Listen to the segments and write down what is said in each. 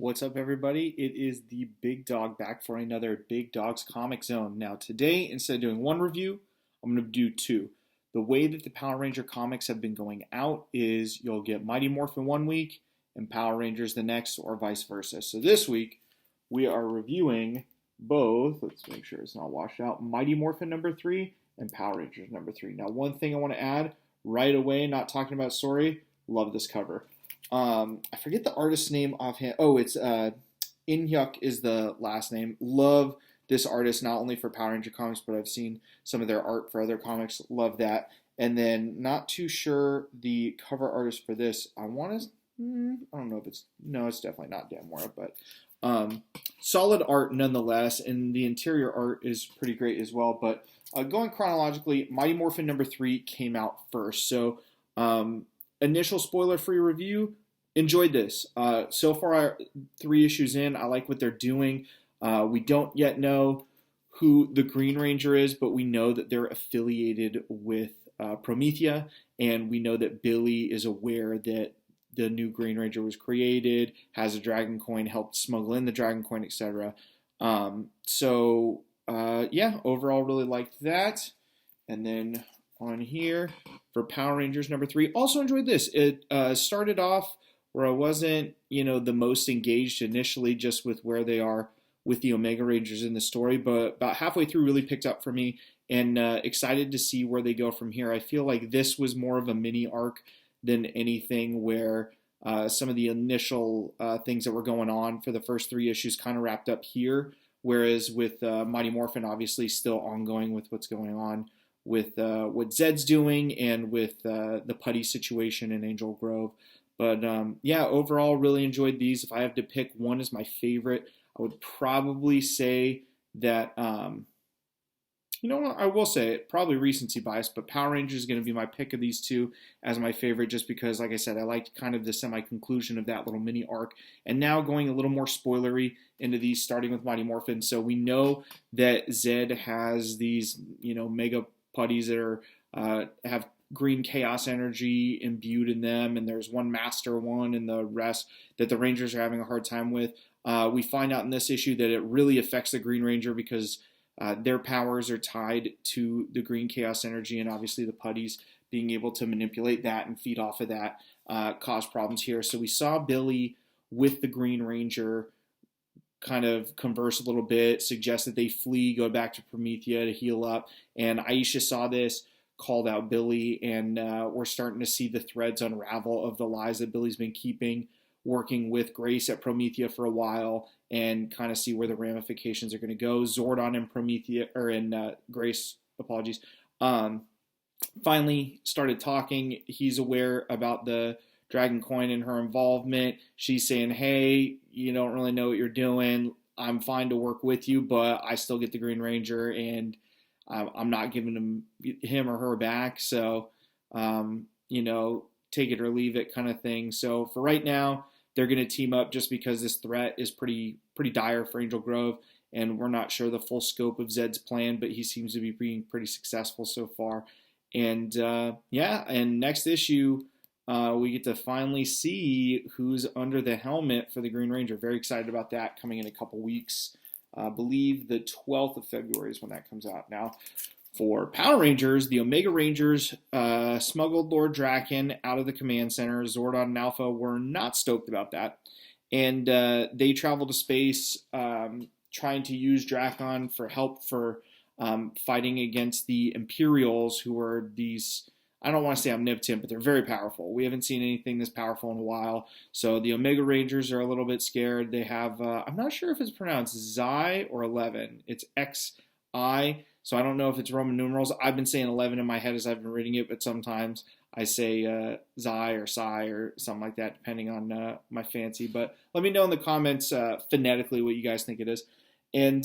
What's up, everybody? It is the Big Dog back for another Big Dog's Comic Zone. Now, today, instead of doing one review, I'm going to do two. The way that the Power Ranger comics have been going out is you'll get Mighty Morphin one week and Power Rangers the next, or vice versa. So this week, we are reviewing both, let's make sure it's not washed out, Mighty Morphin number 3 and Power Rangers number 3. Now, one thing I want to add right away, not talking about story, love this cover. I forget the artist's name offhand. Oh, it's Inhyuk is the last name. Love this artist, not only for Power Ranger comics, but I've seen some of their art for other comics. Love that. And then not too sure the cover artist for this. I don't know if it's definitely not Dan Mora, but solid art nonetheless. And the interior art is pretty great as well. But going chronologically, Mighty Morphin number 3 came out first. So, initial spoiler-free review, enjoyed this. So far, 3 issues in, I like what they're doing. We don't yet know who the Green Ranger is, but we know that they're affiliated with Promethea, and we know that Billy is aware that the new Green Ranger was created, has a dragon coin, helped smuggle in the dragon coin, etc. Overall really liked that. And then on here for Power Rangers number 3. Also enjoyed this. It started off where I wasn't, the most engaged initially just with where they are with the Omega Rangers in the story, but about halfway through really picked up for me and excited to see where they go from here. I feel like this was more of a mini arc than anything where some of the initial things that were going on for the first 3 issues kind of wrapped up here, whereas with Mighty Morphin obviously still ongoing with what's going on with what Zed's doing and with the Putty situation in Angel Grove. But overall, really enjoyed these. If I have to pick one as my favorite, I would probably say that, I will say it, probably recency bias, but Power Rangers is going to be my pick of these two as my favorite just because, like I said, I liked kind of the semi-conclusion of that little mini arc. And now going a little more spoilery into these, starting with Mighty Morphin. So we know that Zed has these, mega putties that are have green chaos energy imbued in them, and there's one master one and the rest that the Rangers are having a hard time with. We find out in this issue that it really affects the Green Ranger because their powers are tied to the green chaos energy, and obviously the putties being able to manipulate that and feed off of that cause problems here. So we saw Billy with the Green Ranger kind of converse a little bit, suggest that they flee, go back to Promethea to heal up. And Aisha saw this, called out Billy, and we're starting to see the threads unravel of the lies that Billy's been keeping, working with Grace at Promethea for a while, and kind of see where the ramifications are going to go. Zordon and Promethea, or in Grace, apologies, finally started talking. He's aware about the Dragon Coin and her involvement. She's saying, hey, you don't really know what you're doing. I'm fine to work with you, but I still get the Green Ranger, and I'm not giving him or her back. So, take it or leave it kind of thing. So for right now, they're going to team up just because this threat is pretty dire for Angel Grove, and we're not sure the full scope of Zed's plan, but he seems to be being pretty successful so far. And and next issue, we get to finally see who's under the helmet for the Green Ranger. Very excited about that, coming in a couple weeks. I believe the 12th of February is when that comes out. Now, for Power Rangers, the Omega Rangers smuggled Lord Draken out of the command center. Zordon and Alpha were not stoked about that. And they traveled to space trying to use Drakon for help for fighting against the Imperials, who are these, I don't want to say omnipotent, but they're very powerful. We haven't seen anything this powerful in a while. So the Omega Rangers are a little bit scared. They have, I'm not sure if it's pronounced Xi or 11. It's XI. So I don't know if it's Roman numerals. I've been saying 11 in my head as I've been reading it, but sometimes I say Xi or Psi or something like that, depending on my fancy. But let me know in the comments phonetically what you guys think it is. And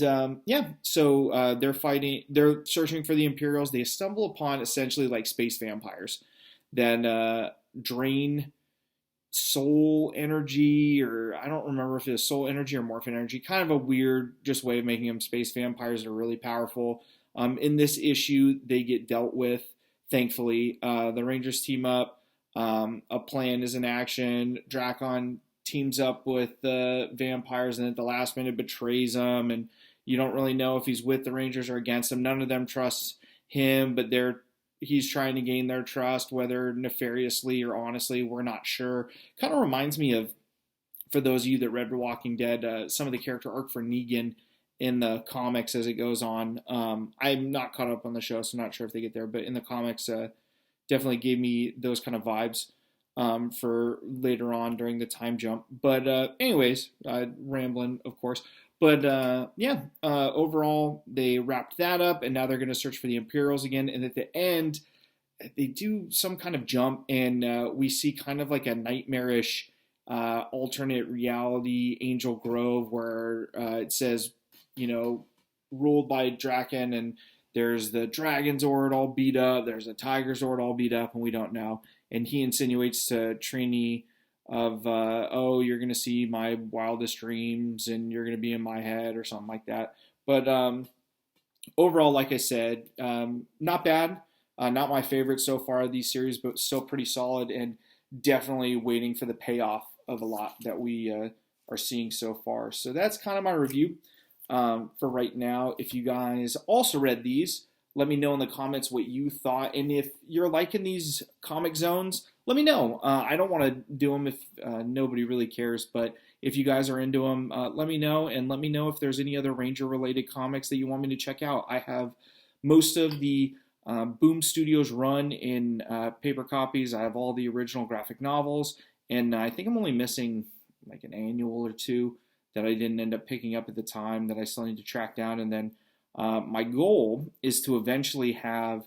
so they're fighting, they're searching for the Imperials. They stumble upon essentially like space vampires that drain soul energy, or I don't remember if it was soul energy or morphin energy. Kind of a weird just way of making them space vampires that are really powerful. In this issue, they get dealt with, thankfully. The Rangers team up. A plan is in action. Drakon teams up with the vampires and at the last minute betrays them, and you don't really know if he's with the Rangers or against them. None of them trust him, but he's trying to gain their trust, whether nefariously or honestly, we're not sure. Kind of reminds me of, for those of you that read The Walking Dead, some of the character arc for Negan in the comics as it goes on. I'm not caught up on the show, so I'm not sure if they get there, but in the comics, definitely gave me those kind of vibes for later on during the time jump. But anyways, rambling, of course. But overall, they wrapped that up, and now they're going to search for the Imperials again. And at the end, they do some kind of jump, and we see kind of like a nightmarish alternate reality Angel Grove where it says, ruled by Draken, and there's the Dragon Zord all beat up, there's a Tiger Zord all beat up, and we don't know. And he insinuates to Trini of, you're going to see my wildest dreams, and you're going to be in my head, or something like that. But overall, like I said, not bad. Not my favorite so far of these series, but still pretty solid, and definitely waiting for the payoff of a lot that we are seeing so far. So that's kind of my review for right now. If you guys also read these, let me know in the comments what you thought. And if you're liking these comic zones, let me know. I don't want to do them if nobody really cares, but if you guys are into them, let me know. And let me know if there's any other Ranger-related comics that you want me to check out. I have most of the Boom Studios run in paper copies. I have all the original graphic novels, and I think I'm only missing like an annual or two that I didn't end up picking up at the time that I still need to track down. And then my goal is to eventually have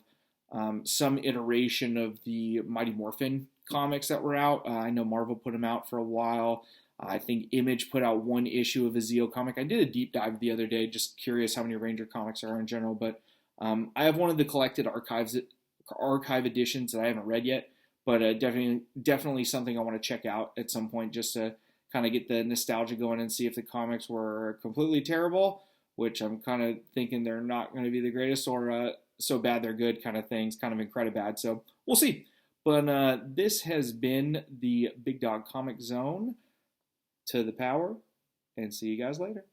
some iteration of the Mighty Morphin comics that were out. I know Marvel put them out for a while. I think Image put out one issue of a Zeo comic. I did a deep dive the other day, just curious how many Ranger comics there are in general, but I have one of the collected archive editions that I haven't read yet, but definitely something I want to check out at some point, just to kind of get the nostalgia going and see if the comics were completely terrible, which I'm kind of thinking they're not going to be the greatest, or so bad they're good kind of things, kind of incredibly bad. So we'll see. But this has been the Big Dog Comic Zone, to the power, and see you guys later.